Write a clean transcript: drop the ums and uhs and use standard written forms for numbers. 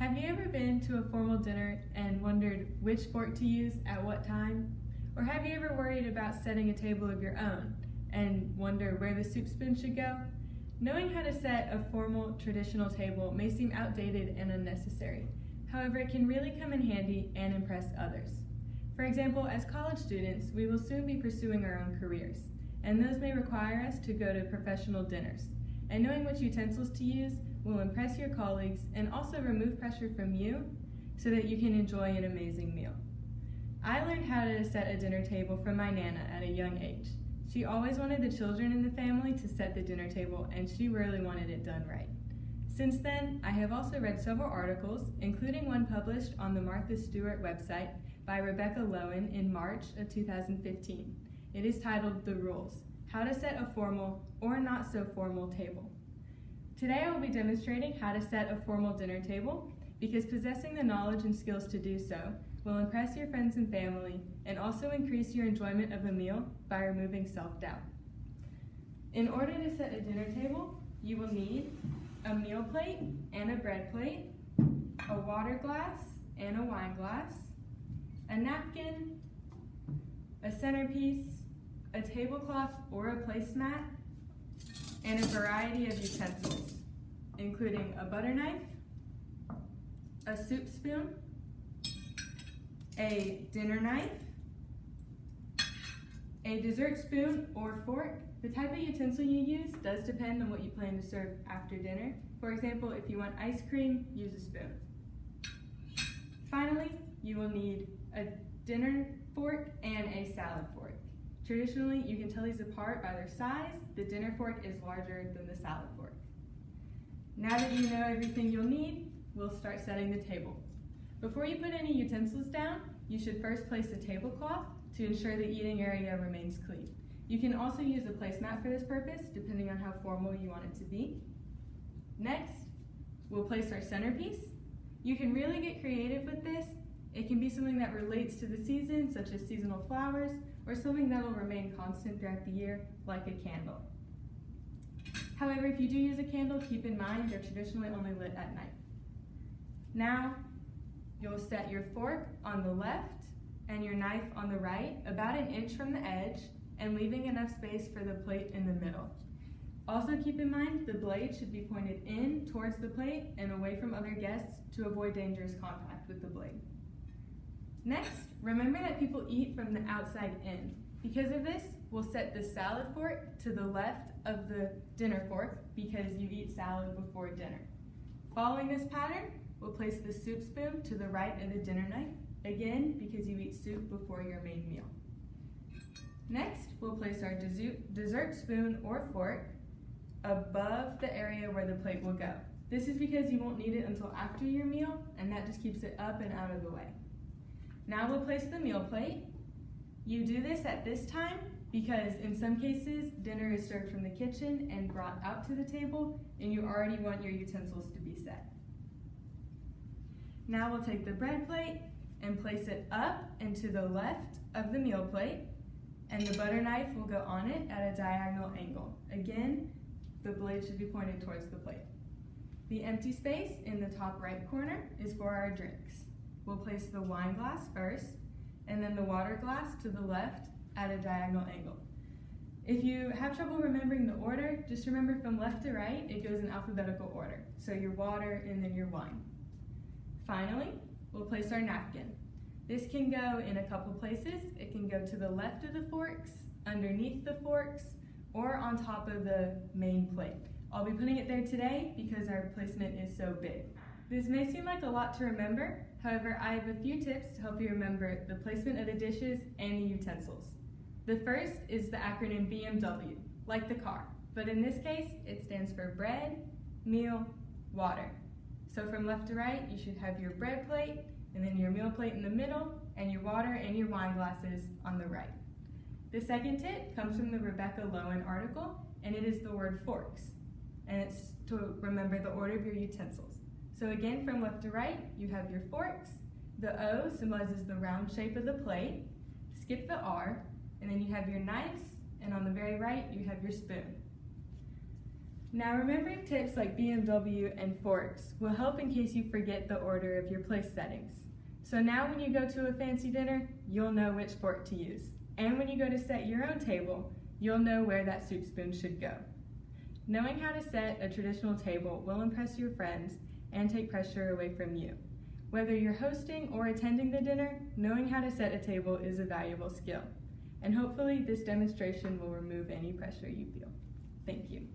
Have you ever been to a formal dinner and wondered which fork to use at what time? Or have you ever worried about setting a table of your own and wonder where the soup spoon should go? Knowing how to set a formal, traditional table may seem outdated and unnecessary. However, it can really come in handy and impress others. For example, as college students, we will soon be pursuing our own careers, and those may require us to go to professional dinners. And knowing which utensils to use will impress your colleagues and also remove pressure from you so that you can enjoy an amazing meal. I learned how to set a dinner table from my Nana at a young age. She always wanted the children in the family to set the dinner table, and she really wanted it done right. Since then, I have also read several articles, including one published on the Martha Stewart website by Rebecca Lowen in March of 2015. It is titled The Rules: How to Set a Formal or Not So Formal Table. Today I will be demonstrating how to set a formal dinner table because possessing the knowledge and skills to do so will impress your friends and family and also increase your enjoyment of a meal by removing self-doubt. In order to set a dinner table, you will need a meal plate and a bread plate, a water glass and a wine glass, a napkin, a centerpiece, a tablecloth or a placemat, and a variety of utensils, including a butter knife, a soup spoon, a dinner knife, a dessert spoon or fork. The type of utensil you use does depend on what you plan to serve after dinner. For example, if you want ice cream, use a spoon. Finally, you will need a dinner fork and a salad fork. Traditionally, you can tell these apart by their size. The dinner fork is larger than the salad fork. Now that you know everything you'll need, we'll start setting the table. Before you put any utensils down, you should first place a tablecloth to ensure the eating area remains clean. You can also use a placemat for this purpose, depending on how formal you want it to be. Next, we'll place our centerpiece. You can really get creative with this. It can be something that relates to the season, such as seasonal flowers, or something that will remain constant throughout the year, like a candle. However, if you do use a candle, keep in mind they're traditionally only lit at night. Now, you'll set your fork on the left and your knife on the right, about an inch from the edge, and leaving enough space for the plate in the middle. Also keep in mind the blade should be pointed in towards the plate and away from other guests to avoid dangerous contact with the blade. Next, remember that people eat from the outside in. Because of this, we'll set the salad fork to the left of the dinner fork because you eat salad before dinner. Following this pattern, we'll place the soup spoon to the right of the dinner knife, again because you eat soup before your main meal. Next, we'll place our dessert spoon or fork above the area where the plate will go. This is because you won't need it until after your meal, and that just keeps it up and out of the way. Now we'll place the meal plate. You do this at this time because in some cases, dinner is served from the kitchen and brought out to the table, and you already want your utensils to be set. Now we'll take the bread plate and place it up and to the left of the meal plate, and the butter knife will go on it at a diagonal angle. Again, the blade should be pointed towards the plate. The empty space in the top right corner is for our drinks. We'll place the wine glass first, and then the water glass to the left at a diagonal angle. If you have trouble remembering the order, just remember from left to right, it goes in alphabetical order. So your water and then your wine. Finally, we'll place our napkin. This can go in a couple places. It can go to the left of the forks, underneath the forks, or on top of the main plate. I'll be putting it there today because our placement is so big. This may seem like a lot to remember, however, I have a few tips to help you remember the placement of the dishes and the utensils. The first is the acronym BMW, like the car, but in this case, it stands for bread, meal, water. So from left to right, you should have your bread plate, and then your meal plate in the middle, and your water and your wine glasses on the right. The second tip comes from the Rebecca Lowen article, and it is the word forks, and it's to remember the order of your utensils. So again, from left to right, you have your forks. The O symbolizes the round shape of the plate. Skip the R, and then you have your knives, and on the very right, you have your spoon. Now remembering tips like BMW and forks will help in case you forget the order of your place settings. So now when you go to a fancy dinner, you'll know which fork to use. And when you go to set your own table, you'll know where that soup spoon should go. Knowing how to set a traditional table will impress your friends and take pressure away from you. Whether you're hosting or attending the dinner, knowing how to set a table is a valuable skill. And hopefully this demonstration will remove any pressure you feel. Thank you.